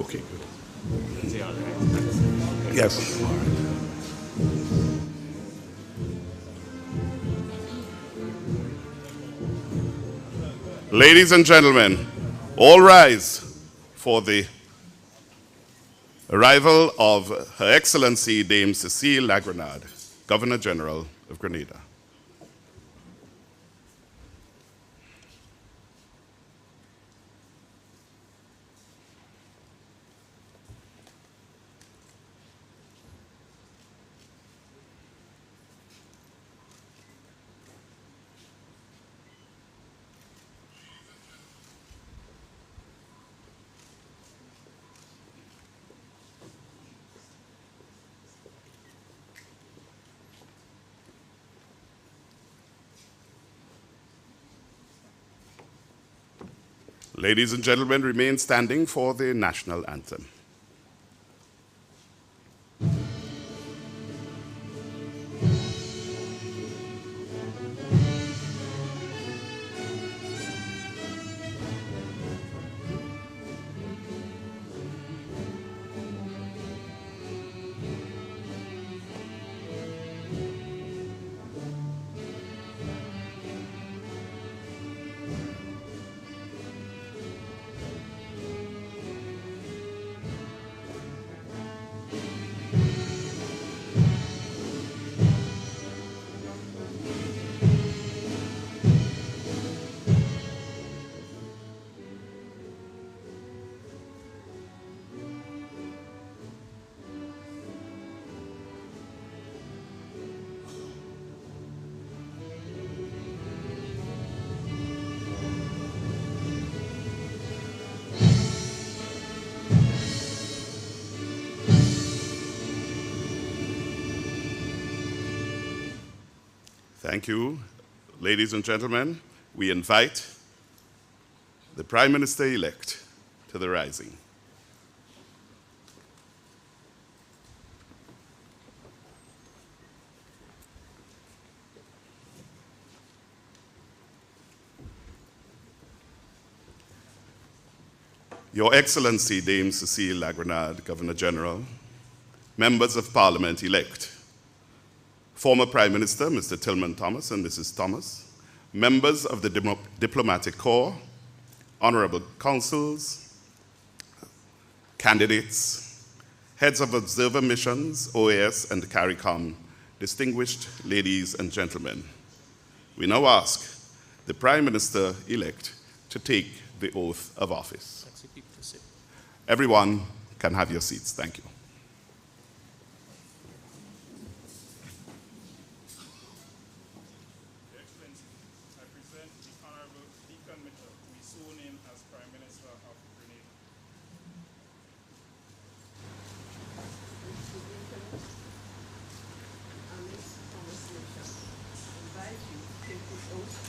Okay, good. Yes. Ladies and gentlemen, all rise for the arrival of Her Excellency Dame Cecile Lagrenade, Governor General of Grenada. Ladies and gentlemen, remain standing for the national anthem. Thank you. Ladies and gentlemen, we invite the Prime Minister-elect to the rising. Your Excellency, Dame Cecile Lagrenade, Governor General, members of Parliament-elect, former Prime Minister, Mr. Tillman Thomas and Mrs. Thomas, members of the Diplomatic Corps, honorable consuls, candidates, heads of observer missions, OAS and CARICOM, distinguished ladies and gentlemen. We now ask the Prime Minister-elect to take the oath of office. Everyone can have your seats. Thank you. Your Excellency, I present the Honorable Dickon who is sworn in as Prime Minister of Grenada. Invite you to take this oath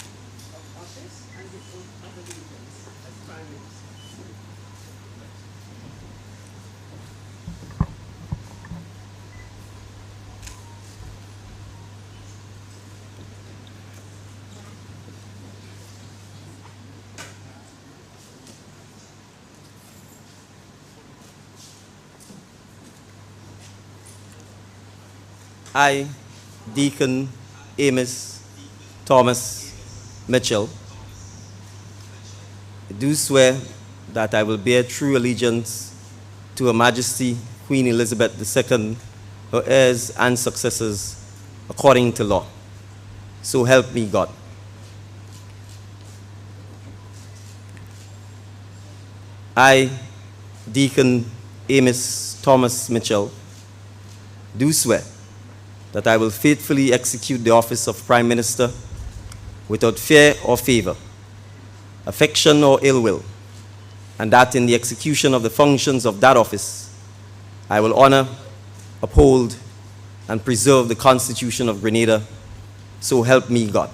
of office and the oath of allegiance as Prime Minister. I, Deacon Amos Thomas Mitchell, do swear that I will bear true allegiance to Her Majesty Queen Elizabeth II, her heirs and successors, according to law. So help me God. I, Deacon Amos Thomas Mitchell, do swear that I will faithfully execute the office of Prime Minister without fear or favor, affection or ill will, and that in the execution of the functions of that office, I will honor, uphold, and preserve the Constitution of Grenada. So help me God.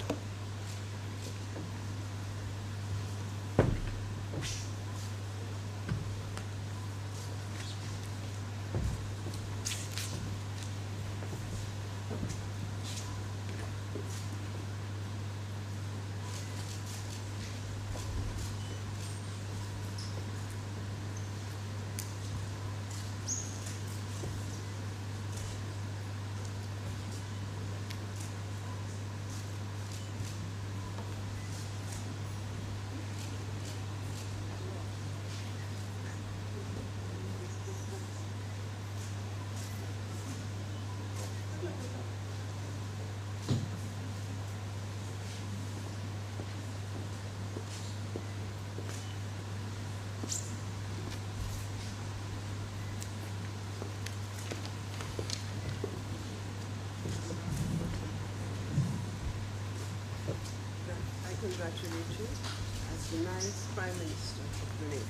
congratulate you as the ninth Prime Minister of Grenada.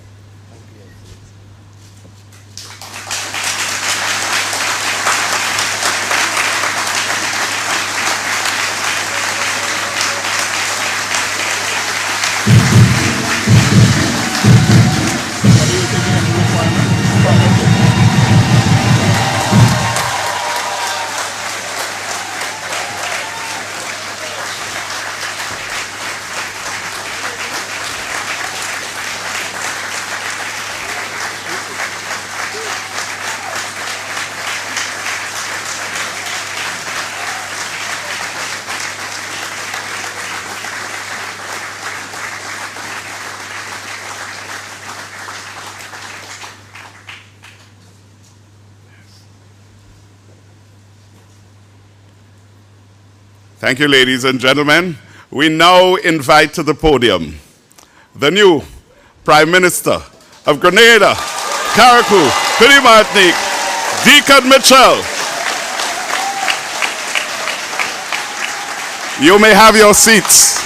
Thank you, ladies and gentlemen. We now invite to the podium the new Prime Minister of Grenada, Carriacou, Petite Martinique, Dickon Mitchell. You may have your seats.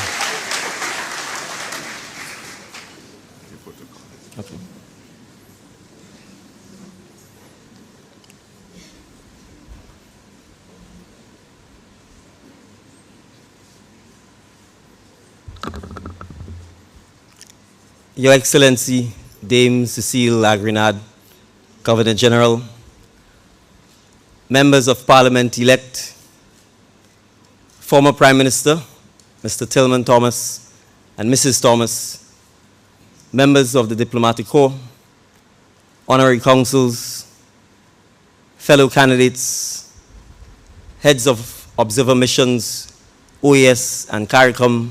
Okay. Your Excellency, Dame Cecile Lagrenade, Governor General, members of Parliament-elect, former Prime Minister, Mr. Tillman Thomas and Mrs. Thomas, members of the Diplomatic Corps, honorary councils, fellow candidates, heads of observer missions, OAS and CARICOM,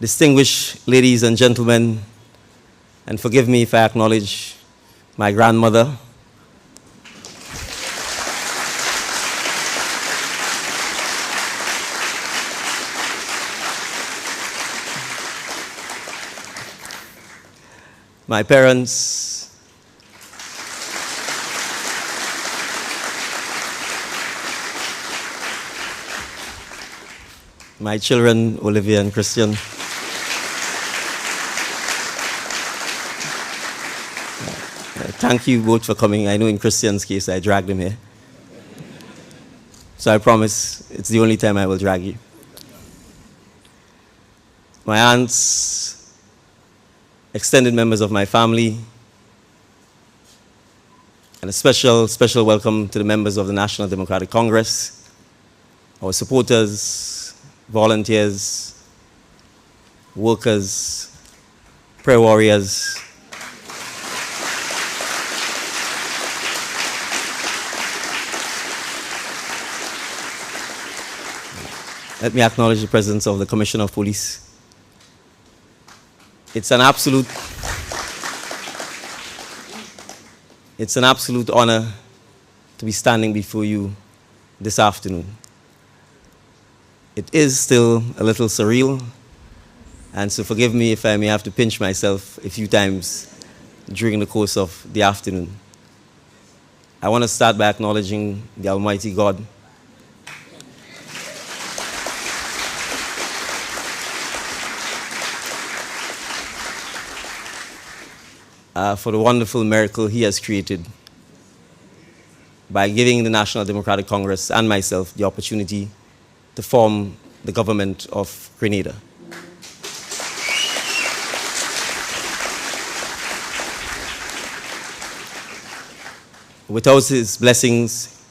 distinguished ladies and gentlemen, and forgive me if I acknowledge my grandmother, my parents, my children, Olivia and Christian. Thank you both for coming. I know in Christian's case, I dragged him here. So I promise it's the only time I will drag you. My aunts, extended members of my family, and a special welcome to the members of the National Democratic Congress, our supporters, volunteers, workers, prayer warriors, let me acknowledge the presence of the Commissioner of Police. It's an absolute honor to be standing before you this afternoon. It is still a little surreal, and so forgive me if I may have to pinch myself a few times during the course of the afternoon. I want to start by acknowledging the Almighty God for the wonderful miracle he has created by giving the National Democratic Congress and myself the opportunity to form the government of Grenada. Without his blessings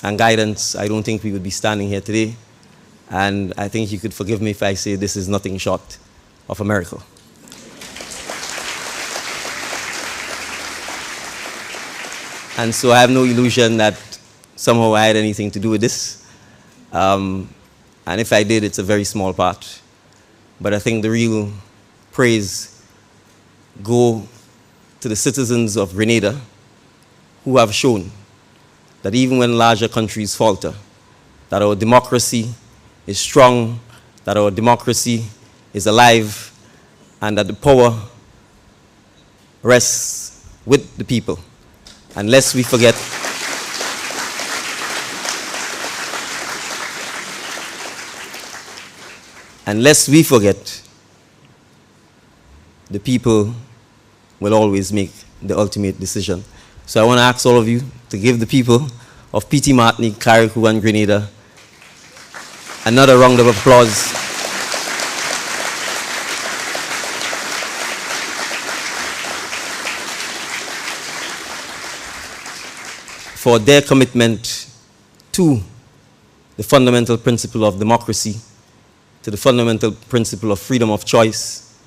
and guidance, I don't think we would be standing here today. And I think you could forgive me if I say this is nothing short of a miracle. And so I have no illusion that somehow I had anything to do with this. And if I did, it's a very small part. But I think the real praise go to the citizens of Grenada who have shown that even when larger countries falter, that our democracy is strong, that our democracy is alive, and that the power rests with the people. And lest we forget, And lest we forget, the people will always make the ultimate decision. So I want to ask all of you to give the people of PT Martinique, Carriacou, and Grenada another round of applause for their commitment to the fundamental principle of democracy, to the fundamental principle of freedom of choice,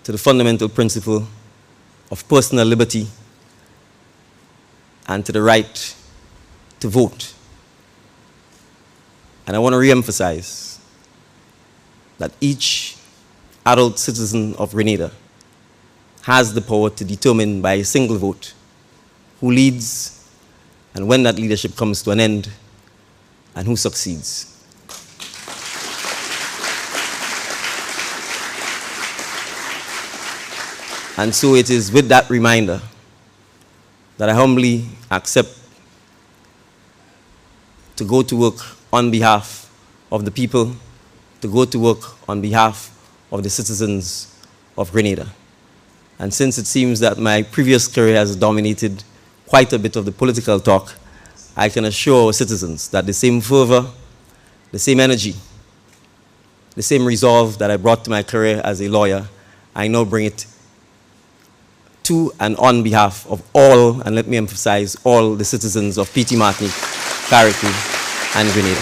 to the fundamental principle of personal liberty, and to the right to vote. And I want to re-emphasize that each adult citizen of Grenada has the power to determine by a single vote who leads and when that leadership comes to an end and who succeeds. And so it is with that reminder that I humbly accept to go to work on behalf of the people, to go to work on behalf of the citizens of Grenada. And since it seems that my previous career has dominated quite a bit of the political talk, I can assure citizens that the same fervor, the same energy, the same resolve that I brought to my career as a lawyer, I now bring it to and on behalf of all, and let me emphasize, all the citizens of PT Martinique, Carriacou, and Grenada.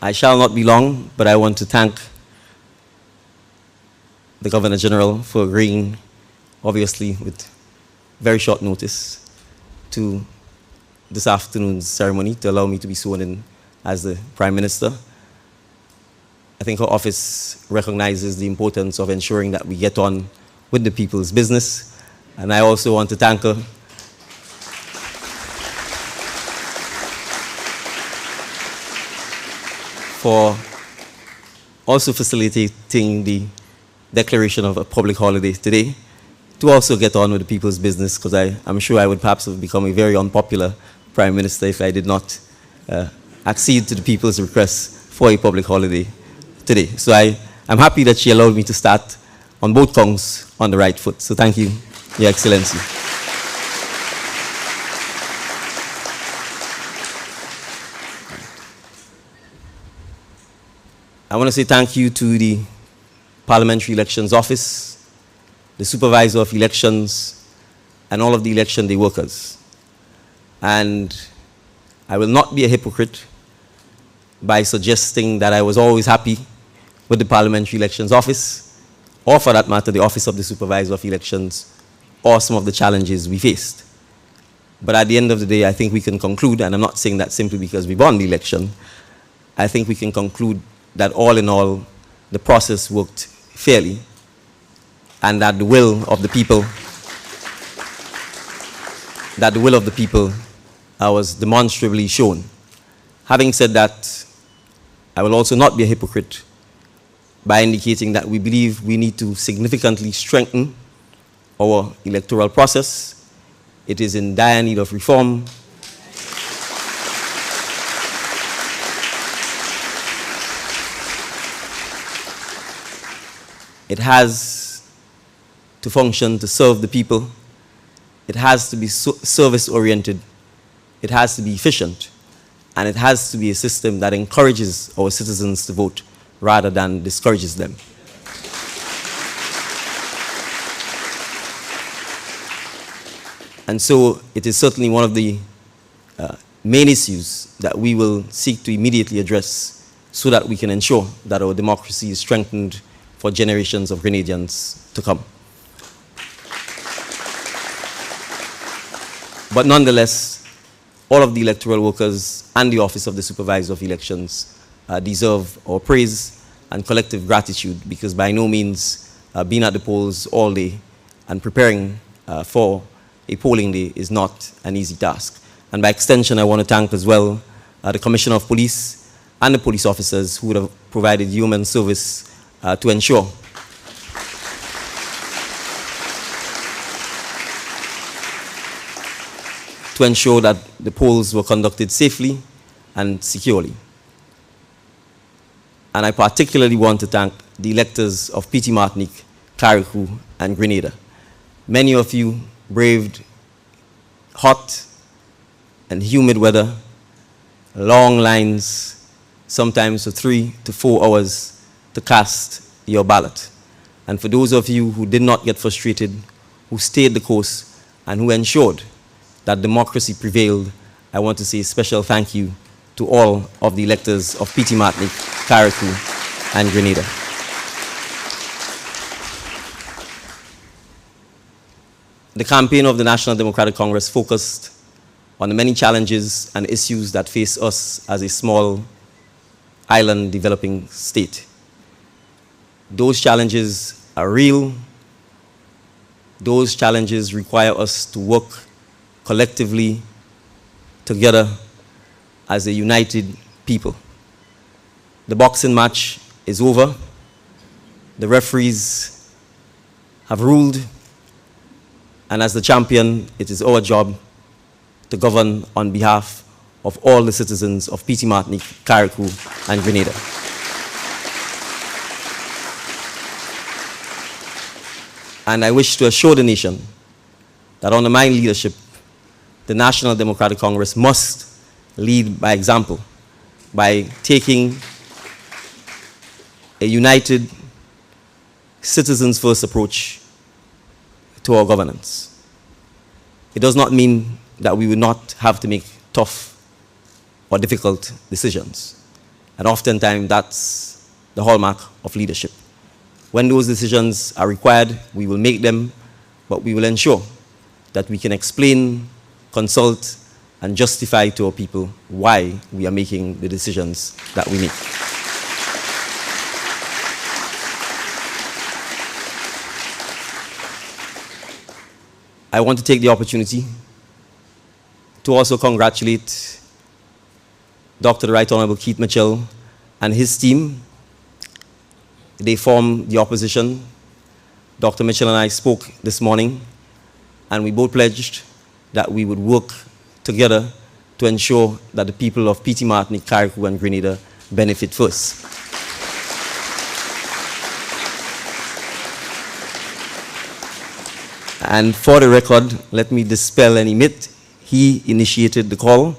I shall not be long, but I want to thank the Governor General for agreeing, obviously with very short notice, to this afternoon's ceremony to allow me to be sworn in as the Prime Minister. I think her office recognizes the importance of ensuring that we get on with the people's business. And I also want to thank her for also facilitating the declaration of a public holiday today to also get on with the people's business, because I'm sure I would perhaps have become a very unpopular Prime Minister if I did not accede to the people's request for a public holiday today. So I'm happy that she allowed me to start on both counts on the right foot. So thank you, Your Excellency. I want to say thank you to the Parliamentary Elections Office, the Supervisor of Elections, and all of the election day workers. And I will not be a hypocrite by suggesting that I was always happy with the Parliamentary Elections Office, or for that matter, the Office of the Supervisor of Elections, or some of the challenges we faced. But at the end of the day, I think we can conclude, and I'm not saying that simply because we won the election, I think we can conclude that all in all, the process worked fairly, and that the will of the people, was demonstrably shown. Having said that, I will also not be a hypocrite by indicating that we believe we need to significantly strengthen our electoral process. It is in dire need of reform. It has to function to serve the people. It has to be service-oriented. It has to be efficient. And it has to be a system that encourages our citizens to vote rather than discourages them. And so it is certainly one of the main issues that we will seek to immediately address so that we can ensure that our democracy is strengthened for generations of Grenadians to come. But nonetheless, all of the electoral workers and the Office of the Supervisor of Elections deserve our praise and collective gratitude, because by no means being at the polls all day and preparing for a polling day is not an easy task. And by extension, I want to thank as well the Commissioner of Police and the police officers who would have provided human service to ensure to ensure that the polls were conducted safely and securely. And I particularly want to thank the electors of Petite Martinique, Carriacou, and Grenada. Many of you braved hot and humid weather, long lines, sometimes for 3 to 4 hours to cast your ballot. And for those of you who did not get frustrated, who stayed the course, and who ensured that democracy prevailed, I want to say a special thank you to all of the electors of Petite Martinique, Carriacou, and Grenada. The campaign of the National Democratic Congress focused on the many challenges and issues that face us as a small island developing state. Those challenges are real. Those challenges require us to work collectively together as a united people. The boxing match is over. The referees have ruled, and as the champion, it is our job to govern on behalf of all the citizens of Petite Martinique, Carriacou, and Grenada. And I wish to assure the nation that under my leadership, the National Democratic Congress must lead by example, by taking a united, citizens-first approach to our governance. It does not mean that we will not have to make tough or difficult decisions. And oftentimes, that's the hallmark of leadership. When those decisions are required, we will make them, but we will ensure that we can explain, consult, and justify to our people why we are making the decisions that we make. I want to take the opportunity to also congratulate Dr. the Right Honorable Keith Mitchell and his team. They form the opposition. Dr. Mitchell and I spoke this morning, and we both pledged that we would work together to ensure that the people of Petite Martinique, Carriacou, and Grenada benefit first. And for the record, let me dispel any myth. He initiated the call,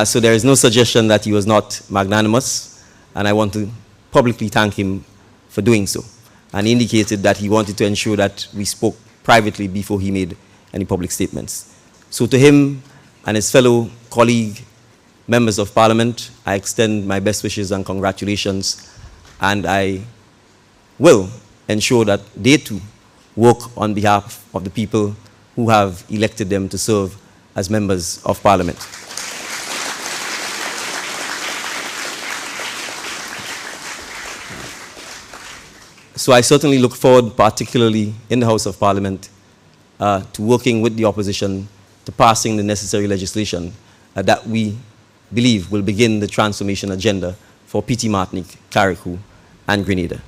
so there is no suggestion that he was not magnanimous, and I want to publicly thank him for doing so. And he indicated that he wanted to ensure that we spoke privately before he made any public statements. So to him and his fellow colleague, members of Parliament, I extend my best wishes and congratulations, and I will ensure that they too work on behalf of the people who have elected them to serve as members of Parliament. So I certainly look forward, particularly in the House of Parliament, to working with the opposition to passing the necessary legislation that we believe will begin the transformation agenda for Petite Martinique, Carriacou, and Grenada.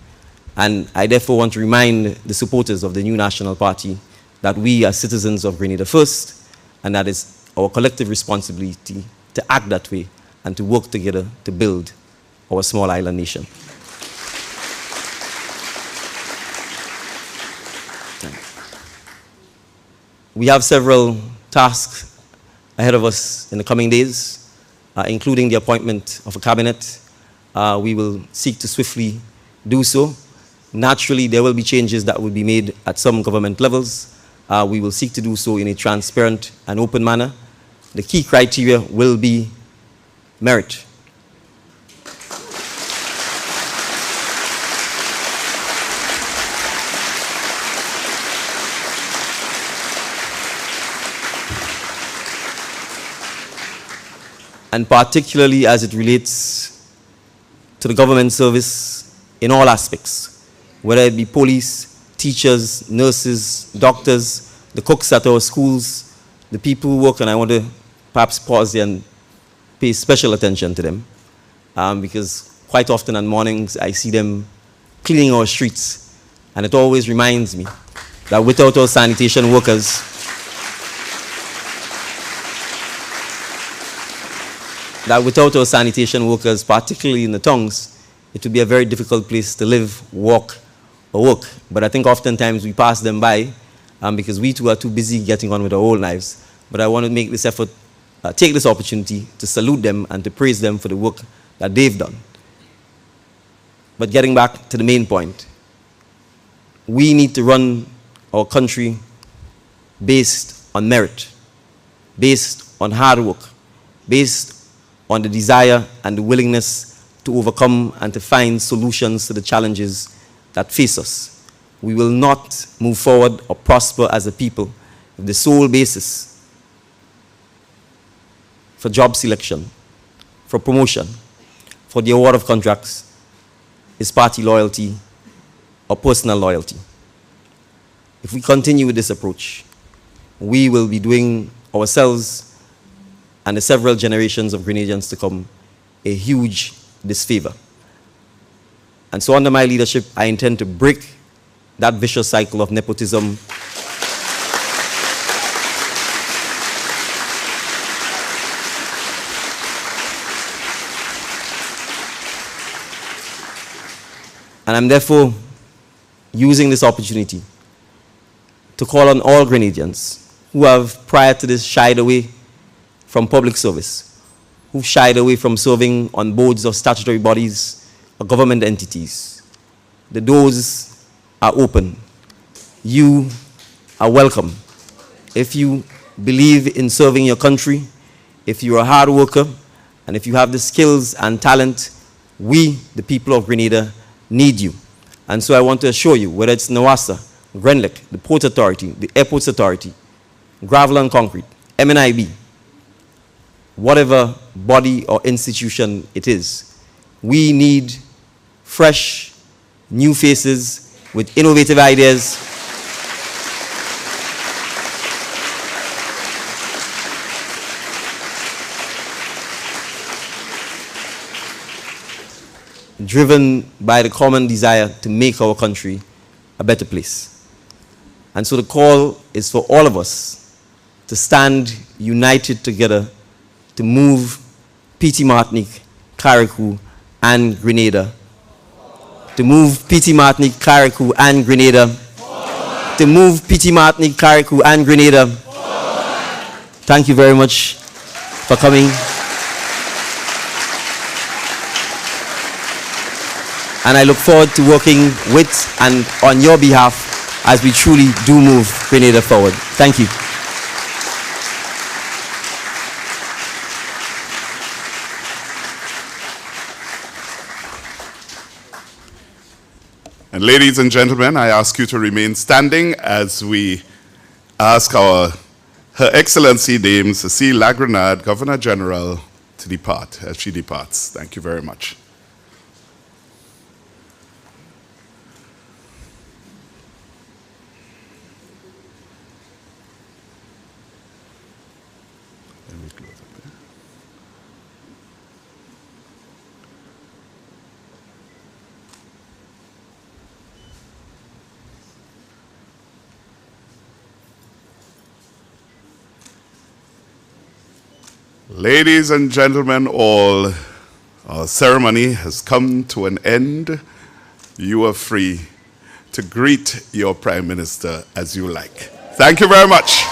And I therefore want to remind the supporters of the new National Party that we are citizens of Grenada first, and that is our collective responsibility to act that way and to work together to build our small island nation. We have several tasks ahead of us in the coming days, including the appointment of a cabinet. We will seek to swiftly do so. Naturally, there will be changes that will be made at some government levels. We will seek to do so in a transparent and open manner. The key criteria will be merit. And particularly as it relates to the government service in all aspects, whether it be police, teachers, nurses, doctors, the cooks at our schools, the people who work, and I want to perhaps pause there and pay special attention to them, because quite often on mornings I see them cleaning our streets, and it always reminds me that without our sanitation workers, that without our sanitation workers, particularly in the towns, it would be a very difficult place to live, walk, or work. But I think oftentimes we pass them by because we too are too busy getting on with our own lives. But I want to make this effort, take this opportunity to salute them and to praise them for the work that they've done. But getting back to the main point, we need to run our country based on merit, based on hard work, based on the desire and the willingness to overcome and to find solutions to the challenges that face us. We will not move forward or prosper as a people if the sole basis for job selection, for promotion, for the award of contracts is party loyalty or personal loyalty. If we continue with this approach, we will be doing ourselves and the several generations of Grenadians to come a huge disfavor. And so under my leadership, I intend to break that vicious cycle of nepotism and I'm therefore using this opportunity to call on all Grenadians who have prior to this shied away from public service, who shied away from serving on boards of statutory bodies or government entities. The doors are open. You are welcome. If you believe in serving your country, if you're a hard worker, and if you have the skills and talent, we, the people of Grenada, need you. And so I want to assure you, whether it's NAWASA, Grenlec, the Port Authority, the Airports Authority, Gravel and Concrete, MNIB, whatever body or institution it is, we need fresh, new faces with innovative ideas, driven by the common desire to make our country a better place. And so the call is for all of us to stand united together to move PT Martinique, Carriacou, and Grenada. To move PT Martinique, Carriacou, and Grenada. To move PT Martinique, Carriacou, and Grenada. Thank you very much for coming. And I look forward to working with and on your behalf as we truly do move Grenada forward. Thank you. And ladies and gentlemen, I ask you to remain standing as we ask Her Excellency Dame Cecile Lagrenade, Governor General, to depart as she departs. Thank you very much. Ladies and gentlemen, all, our ceremony has come to an end. You are free to greet your Prime Minister as you like. Thank you very much.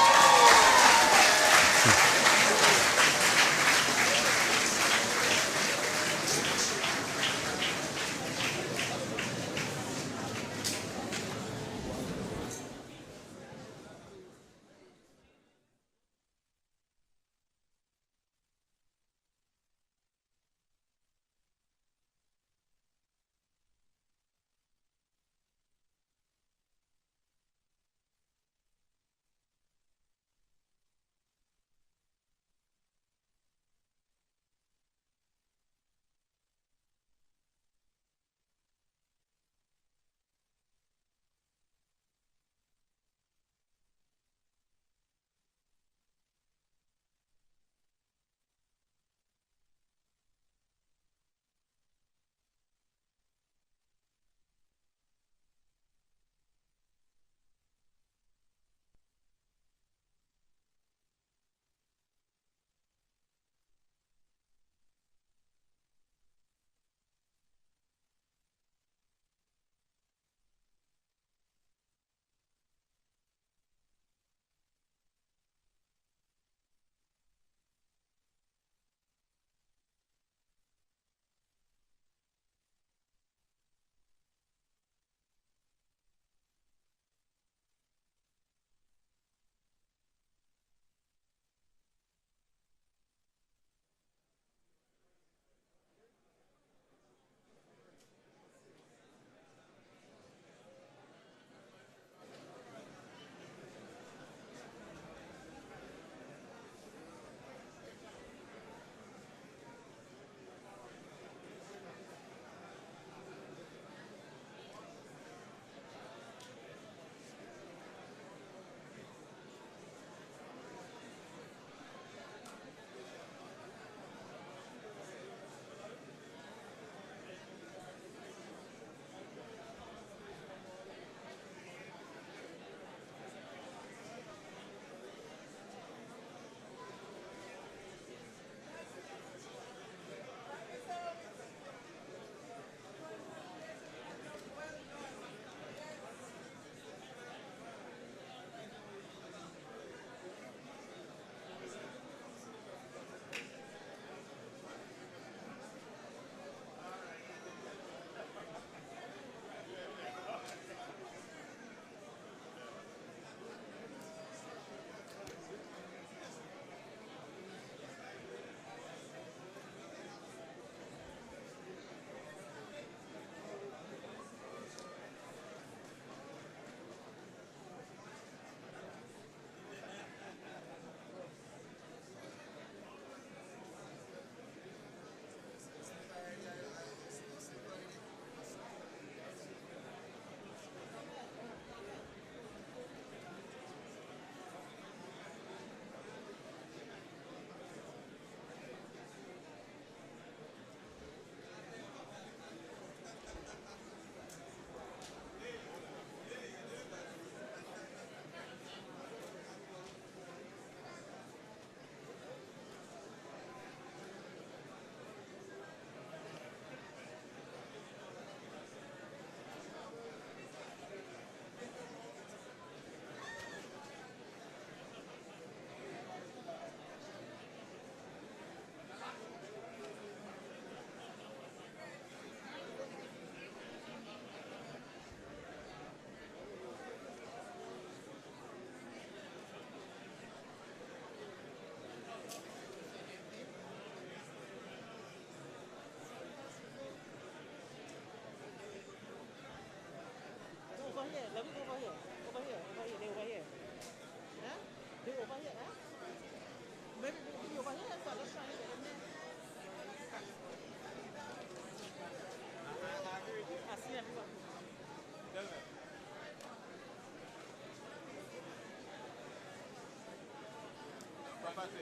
And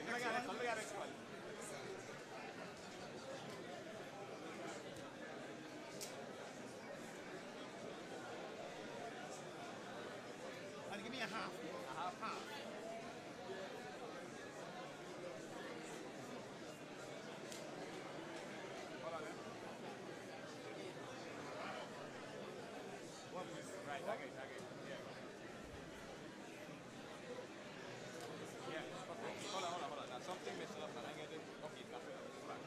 give me a half. A half. Right, okay. Yeah. Yeah, okay. Hold on. Now something messed up, and I get it. Okay, it's not fair. Hold on.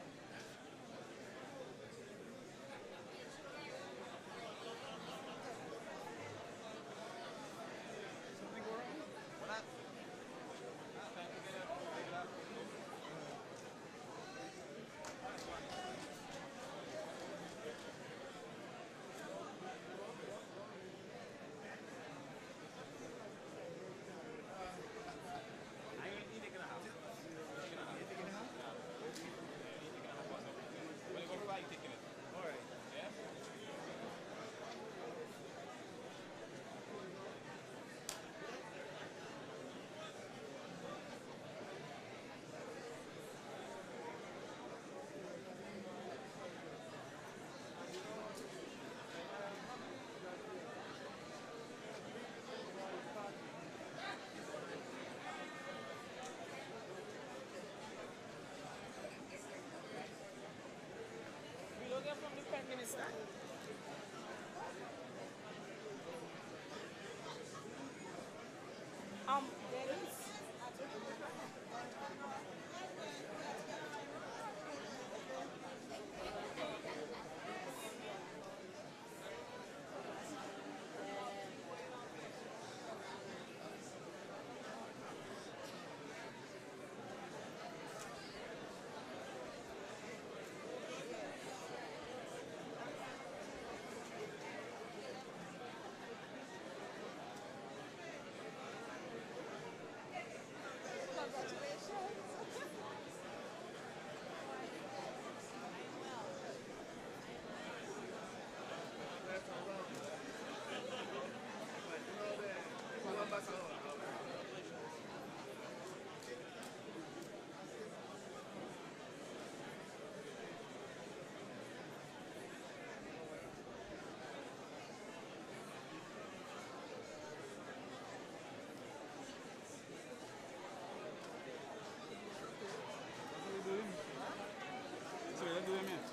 Something go wrong? What that? Trying to get it. Take it out. I ain't taking a half. You taking a half? When you go fly, you taking it. Alright. Yeah? We don't get from the Prime Minister. There is. So you're doing it?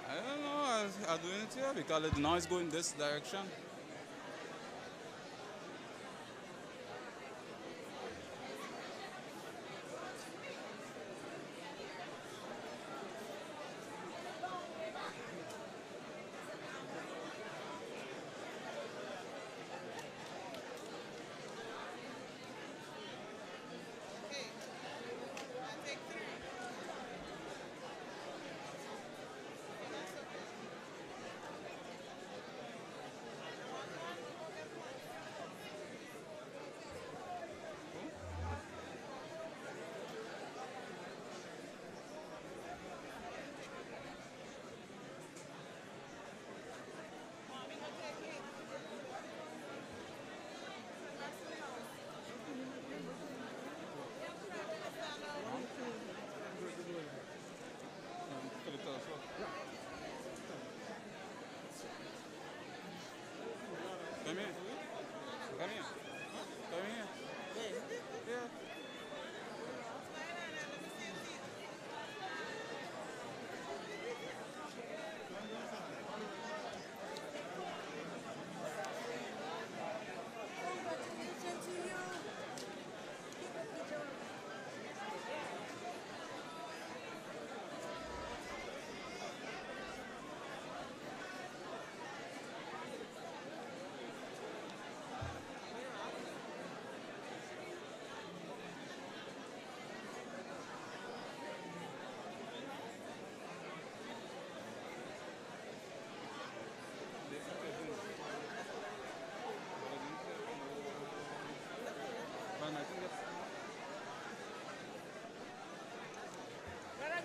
I don't know. I'll do it here because the noise going this direction.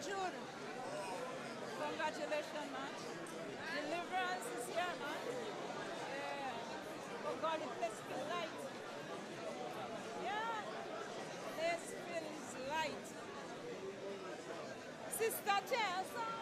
Jude. Congratulations, man. Deliverance is here, man. Yeah. Oh God, the place feels light. Yeah. Place feels light. Sister Tessa.